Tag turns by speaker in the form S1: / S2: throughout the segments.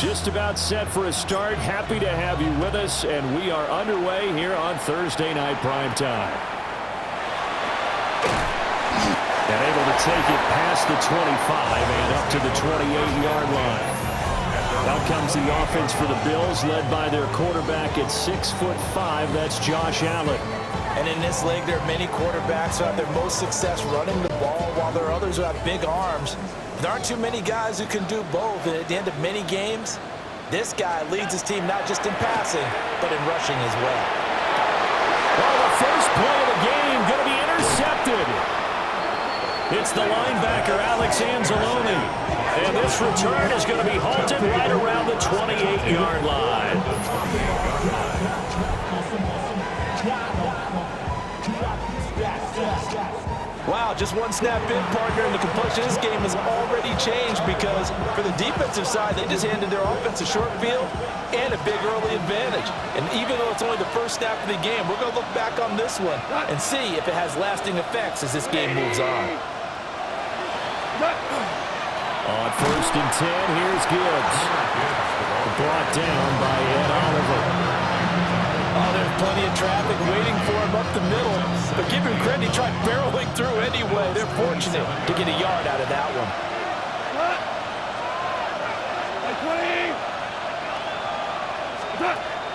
S1: Just about set for a start. Happy to have you with us, and we are underway here on Thursday Night Primetime. And able to take it past the 25 and up to the 28-yard line. Out comes the offense for the Bills, led by their quarterback at 6'5". That's Josh Allen.
S2: And in this league, there are many quarterbacks who have their most success running the ball, while there are others who have big arms. There aren't too many guys who can do both, and at the end of many games, this guy leads his team not just in passing, but in rushing as well.
S1: Well, the first play of the game going to be intercepted. It's the linebacker, Alex Anzalone. And this return is going to be halted right around the 28-yard line.
S2: Wow, just one snap in, partner, and the complexion of this game has already changed because for the defensive side, they just handed their offense a short field and a big early advantage. And even though it's only the first snap of the game, we're going to look back on this one and see if it has lasting effects as this game moves on.
S1: On 1st and 10, here's Gibbs. Brought down by Ed Oliver.
S2: Oh, there's plenty of traffic waiting for him up the middle. But give him credit, he tried barreling through anyway. They're fortunate to get a yard out of that one.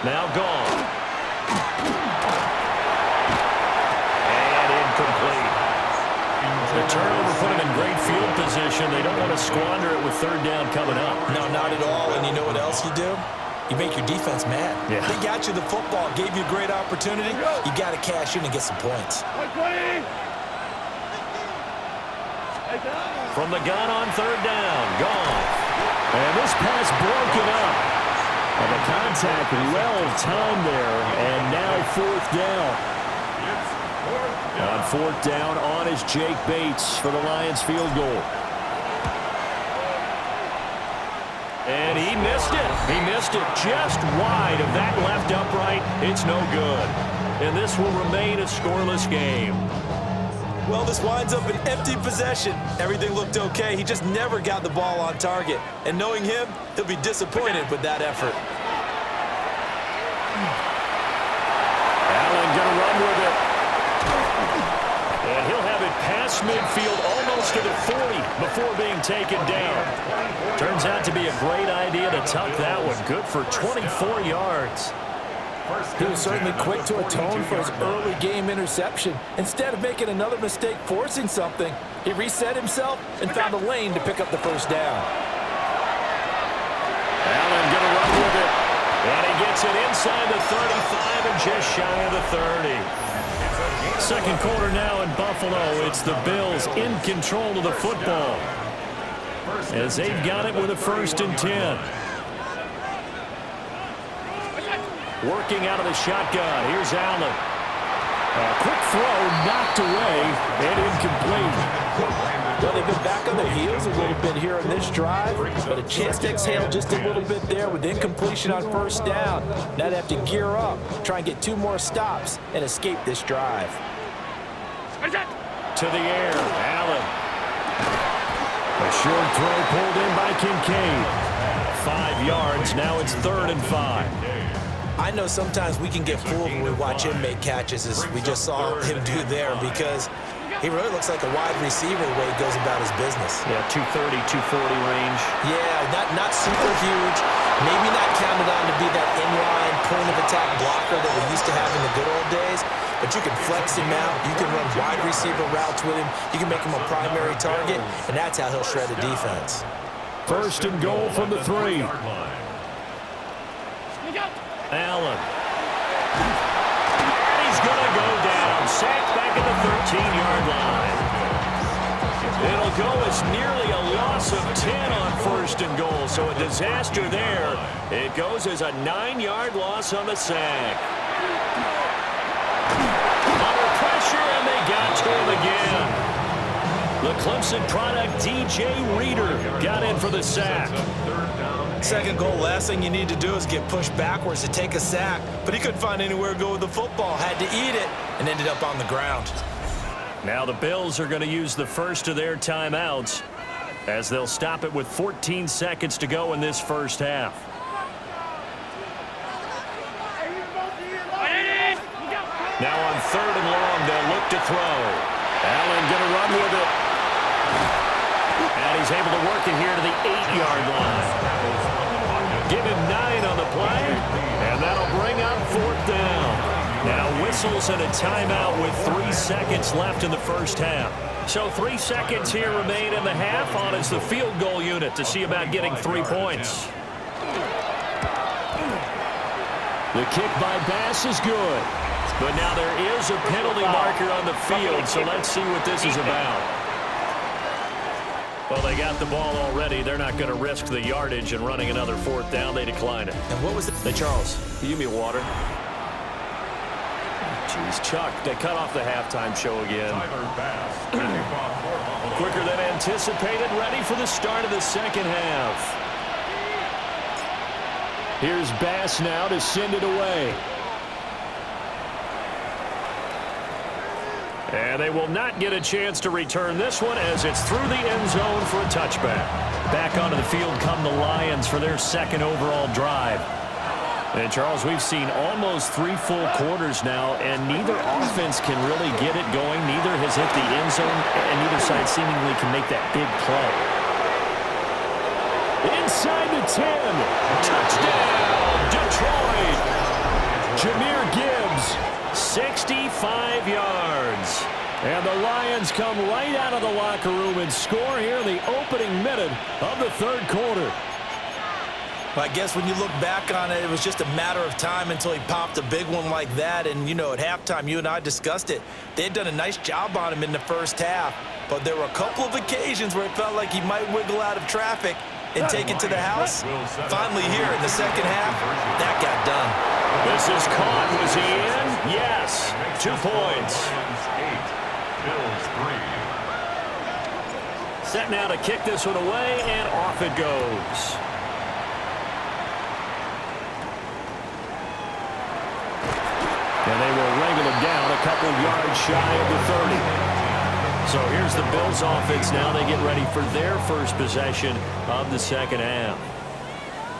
S1: Now gone. And incomplete. The turnover put him in great field position. They don't want to squander it with 3rd down coming up.
S2: No, not at all. And you know what else you do? You make your defense mad.
S1: Yeah.
S2: They got you the football, gave you a great opportunity. You got to cash in and get some points.
S1: From the gun on 3rd down, gone. And this pass broken up. And the contact well timed there, and now 4th down. On 4th down, on is Jake Bates for the Lions field goal. And he missed it. He missed it just wide of that left upright. It's no good. And this will remain a scoreless game.
S2: Well, this winds up an empty possession. Everything looked okay. He just never got the ball on target. And knowing him, he'll be disappointed with that effort.
S1: Allen going to run with it. And he'll have it past midfield almost to the 40 before being taken down. Turns out to be a great idea to tuck that one. Good for 24 yards.
S2: He was certainly quick to atone for his early game interception. Instead of making another mistake forcing something, he reset himself and found a lane to pick up the 1st down.
S1: Allen going to run with it. And he gets it inside the 35 and just shy of the 30. Second quarter now in Buffalo. It's the Bills in control of the football, as they've got it with a 1st and 10. Working out of the shotgun. Here's Allen. A quick throw knocked away and incomplete.
S2: Well, they've been back on their heels a little bit here on this drive, but a chance to exhale just a little bit there with incompletion on 1st down. Now they have to gear up, try and get 2 more stops, and escape this drive.
S1: To the air, Allen. A short throw pulled in by Kincaid. 5 yards, now it's 3rd and 5.
S2: I know sometimes we can get fooled when we watch him make catches, as we just saw him do there, because he really looks like a wide receiver the way he goes about his business.
S1: Yeah, 230, 240 range.
S2: Yeah, not super huge. Maybe not counted on to be that inline point-of-attack blocker that we used to have in the good old days, but you can flex him out. You can run wide receiver routes with him. You can make him a primary target, and that's how he'll shred a defense.
S1: 1st and goal from the 3. Allen. And he's going to go down. Sacked back at the 13-yard line. It'll go as nearly a loss of 10 on 1st and goal, so a disaster there. It goes as a 9-yard loss on the sack. Under pressure, and they got to him again. The Clemson product, DJ Reader, got in for the sack.
S2: Second goal, last thing you need to do is get pushed backwards to take a sack. But he couldn't find anywhere to go with the football, had to eat it, and ended up on the ground.
S1: Now the Bills are going to use the first of their timeouts. as they'll stop it with 14 seconds to go in this first half. Now on 3rd and long, they'll look to throw. Allen going to run with it. And he's able to work it here to the 8-yard line. Give him 9 on the play, and that'll bring up 4th down. Now whistles and a timeout with 3 seconds left in the first half. So 3 seconds here remain in the half on as the field goal unit to see about getting 3 points. The kick by Bass is good. But now there is a penalty marker on the field, so let's see what this is about. Well, they got the ball already. They're not going to risk the yardage and running another 4th down. They decline it.
S2: And what was it?
S1: Hey, Charles, can you give me water? Jeez, Chuck, they cut off the halftime show again. Quicker than anticipated, ready for the start of the second half. Here's Bass now to send it away. And they will not get a chance to return this one as it's through the end zone for a touchback. Back onto the field come the Lions for their 2nd overall drive. And, Charles, we've seen almost 3 full quarters now, and neither offense can really get it going. Neither has hit the end zone, and neither side seemingly can make that big play. Inside the 10. Touchdown, Detroit. Jahmyr Gibbs, 65 yards. And the Lions come right out of the locker room and score here in the opening minute of the 3rd quarter.
S2: Well, I guess when you look back on it, it was just a matter of time until he popped a big one like that. And, you know, at halftime, you and I discussed it. They had done a nice job on him in the first half. But there were a couple of occasions where it felt like he might wiggle out of traffic and take it to the house. Finally here in the second half, that got done.
S1: This is caught. Was he in? Yes. 2 points. Set now to kick this one away, and off it goes. And they will wrangle him down a couple yards shy of the 30. So here's the Bills offense now. They get ready for their first possession of the second half.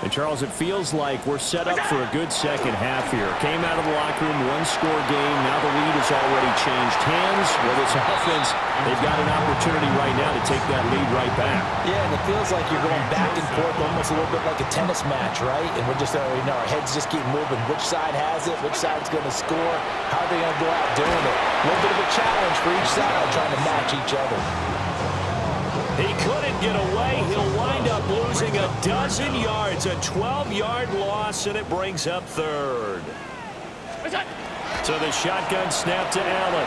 S1: And, Charles, it feels like we're set up for a good second half here. Came out of the locker room, 1-score game. Now the lead has already changed hands. Well, this offense, they've got an opportunity right now to take that lead right back.
S2: Yeah, and it feels like you're going back and forth almost a little bit like a tennis match, right? And we're just already know our heads just keep moving. Which side has it? Which side's going to score? How are they going to go out doing it? A little bit of a challenge for each side trying to match each other.
S1: He couldn't get away. He'll wind up losing a dozen yards, a 12-yard loss, and it brings up 3rd. So the shotgun snap to Allen.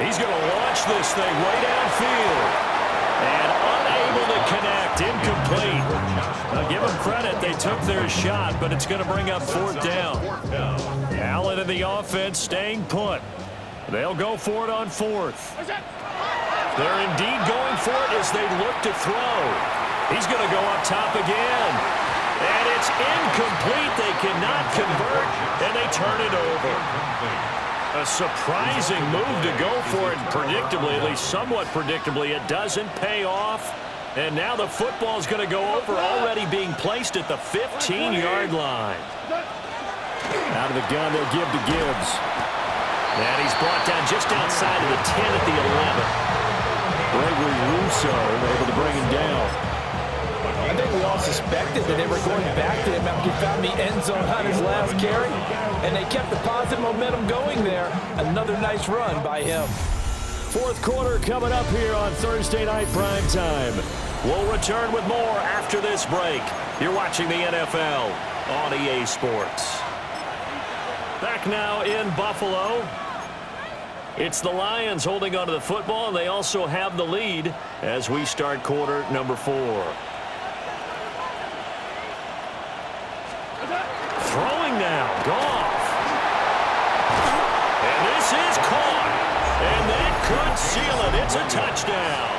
S1: He's going to launch this thing way downfield. And unable to connect, incomplete. Now give them credit, they took their shot, but it's going to bring up 4th down. Allen and the offense staying put. They'll go for it on 4th. They're indeed going for it as they look to throw. He's going to go up top again. And it's incomplete. They cannot convert, and they turn it over. A surprising move to go for it predictably, at least somewhat predictably. It doesn't pay off. And now the football's going to go over, already being placed at the 15-yard line. Out of the gun, they'll give to Gibbs. And he's brought down just outside of the 10 at the 11. Gregory Rousseau able to bring him down.
S2: I think we all suspected that they were going back to him after he found the end zone on his last carry, and they kept the positive momentum going there. Another nice run by him.
S1: 4th quarter coming up here on Thursday Night Prime Time. We'll return with more after this break. You're watching the NFL on EA Sports. Back now in Buffalo. It's the Lions holding onto the football, and they also have the lead as we start quarter number 4. Throwing now, Goff. And this is caught. And that could seal it. It's a touchdown.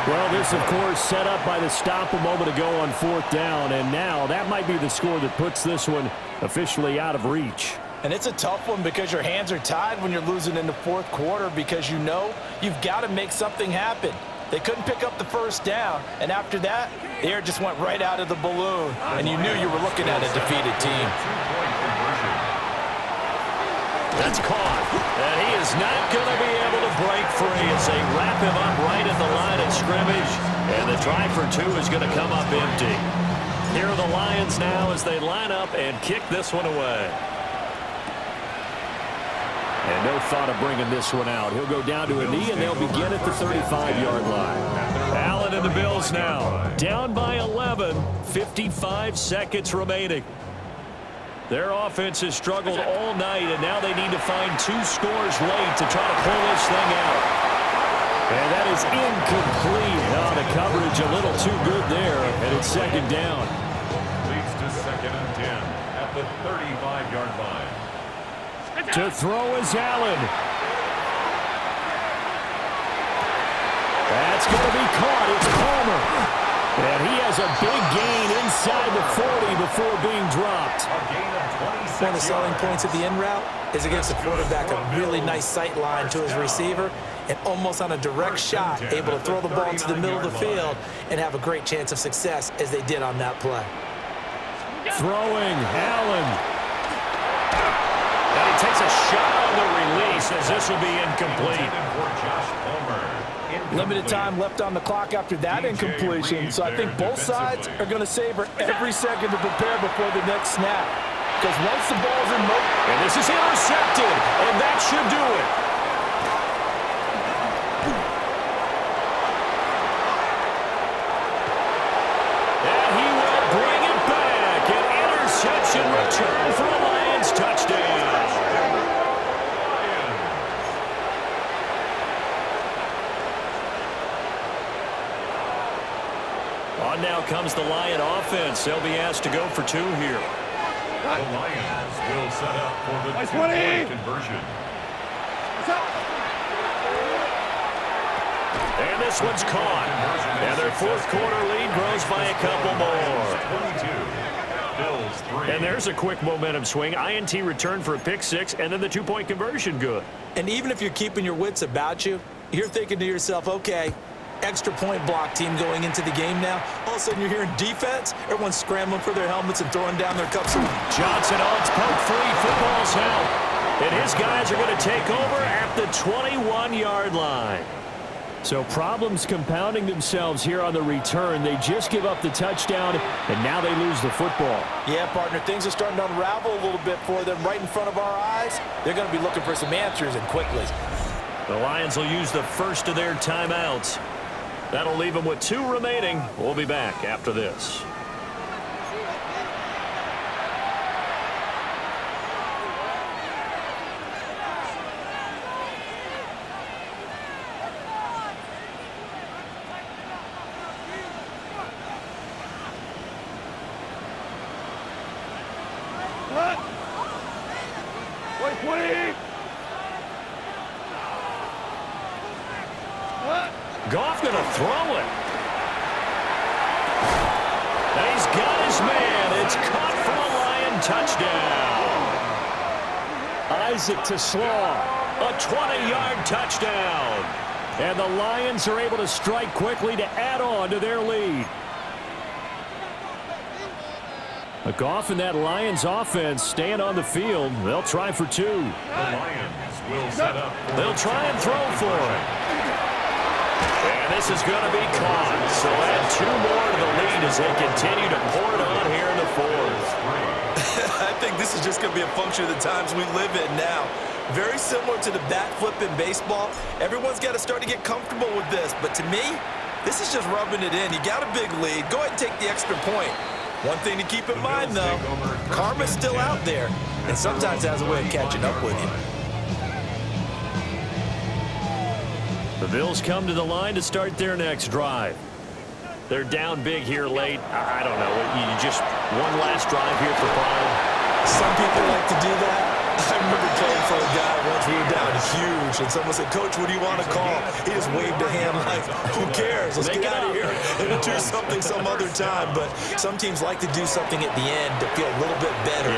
S1: Well, this, of course, set up by the stop a moment ago on 4th down, and now that might be the score that puts this one officially out of reach.
S2: And it's a tough one because your hands are tied when you're losing in the 4th quarter because you know you've got to make something happen. They couldn't pick up the first down, and after that, the air just went right out of the balloon, and you knew you were looking at a defeated team.
S1: That's caught, and he is not going to be able to break free as they wrap him up right at the line of scrimmage, and the try for two is going to come up empty. Here are the Lions now as they line up and kick this one away. And no thought of bringing this one out. He'll go down to a knee, and they'll begin at the 35-yard line. Allen and the Bills now down by 11, 55 seconds remaining. Their offense has struggled all night, and now they need to find two scores late to try to pull this thing out. And that is incomplete. Oh, the coverage a little too good there, and it's second down.
S3: Leads to 2nd and 10 at the 35-yard line.
S1: To throw is Allen. That's going to be caught. It's Palmer. And he has a big gain inside the 40 before being dropped.
S2: One of the selling points of the in route is against the quarterback, a really nice sight line to his receiver, and almost on a direct shot, able to throw the ball to the middle of the field and have a great chance of success as they did on that play.
S1: Throwing, Allen. And he takes a shot on the release as this will be incomplete.
S2: Limited time left on the clock after that incompletion, so I think both sides are going to savor every second to prepare before the next snap. Because once the ball's in motion...
S1: And this is intercepted, and that should do it. And he will bring it back. An interception return for a Lions touchdown. On now comes the Lion offense. They'll be asked to go for two here.
S3: The Lions will set up for the two-point conversion.
S1: And this one's caught. And their fourth quarter lead grows by a couple more. And there's a quick momentum swing. INT return for a pick six, and then the two-point conversion good.
S2: And even if you're keeping your wits about you, you're thinking to yourself, okay, extra point block team going into the game now. All of a sudden you're hearing defense. Everyone's scrambling for their helmets and throwing down their cups.
S1: Johnson, oh, it's poke free. Football's out. And his guys are going to take over at the 21-yard line. So problems compounding themselves here on the return. They just give up the touchdown, and now they lose the football.
S2: Yeah, partner, things are starting to unravel a little bit for them right in front of our eyes. They're going to be looking for some answers, and quickly.
S1: The Lions will use the first of their timeouts. That'll leave them with two remaining. We'll be back after this. Goff going to throw it. And he's got his man. It's caught for a Lion touchdown. Isaac to Slaw. A 20-yard touchdown. And the Lions are able to strike quickly to add on to their lead. Goff and that Lions offense staying on the field. They'll try for two.
S3: The Lions will set up.
S1: They'll try and throw for it. And this is going to be caught. So add two more to the lead as they continue to pour it on here in the fourth.
S2: I think this is just going to be a function of the times we live in now. Very similar to the bat flip in baseball. Everyone's got to start to get comfortable with this. But to me, this is just rubbing it in. You got a big lead. Go ahead and take the extra point. One thing to keep in mind, though, karma's still out there, and sometimes has a way of catching up with you.
S1: The Bills come to the line to start their next drive. They're down big here late. I don't know. You just one last drive here for Prime.
S2: Some people like to do that. I remember playing for a guy once we were down huge, and someone said, "Coach, what do you want to call?" He just waved a hand like, "Who cares? Let's get out of here and do something some other time." But some teams like to do something at the end to feel a little bit better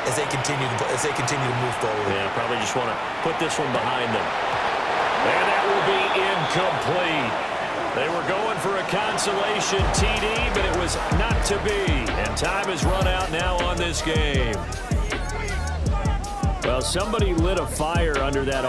S2: as they continue to move forward.
S1: Yeah, probably just want to put this one behind them. And that will be incomplete. They were going for a consolation TD, but it was not to be. And time has run out now on this game. Well, somebody lit a fire under that